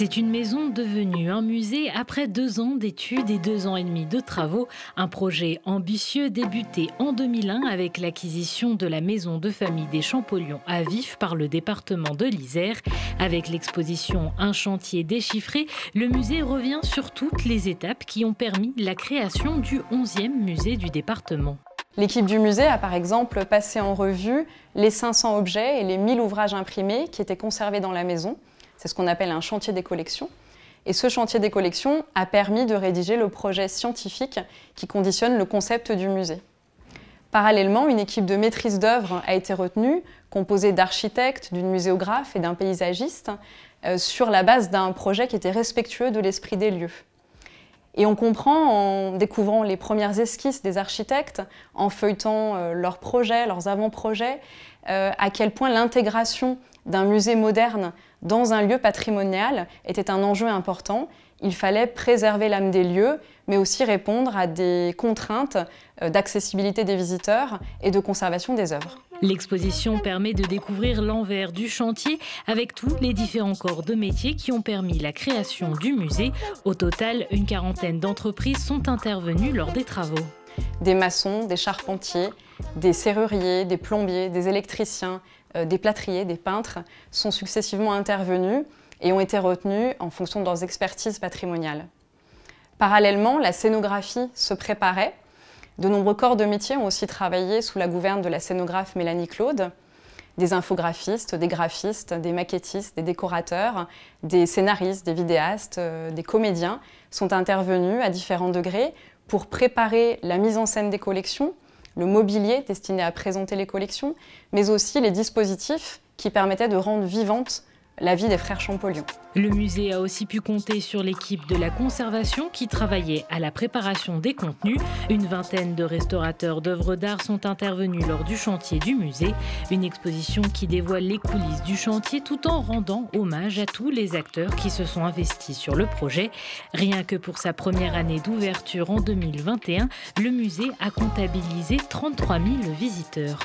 C'est une maison devenue un musée après 2 ans d'études et 2 ans et demi de travaux. Un projet ambitieux débuté en 2001 avec l'acquisition de la maison de famille des Champollion à Vif par le département de l'Isère. Avec l'exposition Un chantier déchiffré, le musée revient sur toutes les étapes qui ont permis la création du 11e musée du département. L'équipe du musée a par exemple passé en revue les 500 objets et les 1000 ouvrages imprimés qui étaient conservés dans la maison. C'est ce qu'on appelle un chantier des collections. Et ce chantier des collections a permis de rédiger le projet scientifique qui conditionne le concept du musée. Parallèlement, une équipe de maîtrise d'œuvre a été retenue, composée d'architectes, d'une muséographe et d'un paysagiste, sur la base d'un projet qui était respectueux de l'esprit des lieux. Et on comprend, en découvrant les premières esquisses des architectes, en feuilletant leurs projets, leurs avant-projets, à quel point l'intégration d'un musée moderne dans un lieu patrimonial était un enjeu important. Il fallait préserver l'âme des lieux, mais aussi répondre à des contraintes d'accessibilité des visiteurs et de conservation des œuvres. L'exposition permet de découvrir l'envers du chantier avec tous les différents corps de métier qui ont permis la création du musée. Au total, une quarantaine d'entreprises sont intervenues lors des travaux. Des maçons, des charpentiers, des serruriers, des plombiers, des électriciens, des plâtriers, des peintres sont successivement intervenus et ont été retenus en fonction de leurs expertises patrimoniales. Parallèlement, la scénographie se préparait. De nombreux corps de métier ont aussi travaillé sous la gouverne de la scénographe Mélanie Claude. Des infographistes, des graphistes, des maquettistes, des décorateurs, des scénaristes, des vidéastes, des comédiens sont intervenus à différents degrés pour préparer la mise en scène des collections, le mobilier destiné à présenter les collections, mais aussi les dispositifs qui permettaient de rendre vivante la vie des frères Champollion. Le musée a aussi pu compter sur l'équipe de la conservation qui travaillait à la préparation des contenus. Une vingtaine de restaurateurs d'œuvres d'art sont intervenus lors du chantier du musée. Une exposition qui dévoile les coulisses du chantier tout en rendant hommage à tous les acteurs qui se sont investis sur le projet. Rien que pour sa première année d'ouverture en 2021, le musée a comptabilisé 33 000 visiteurs.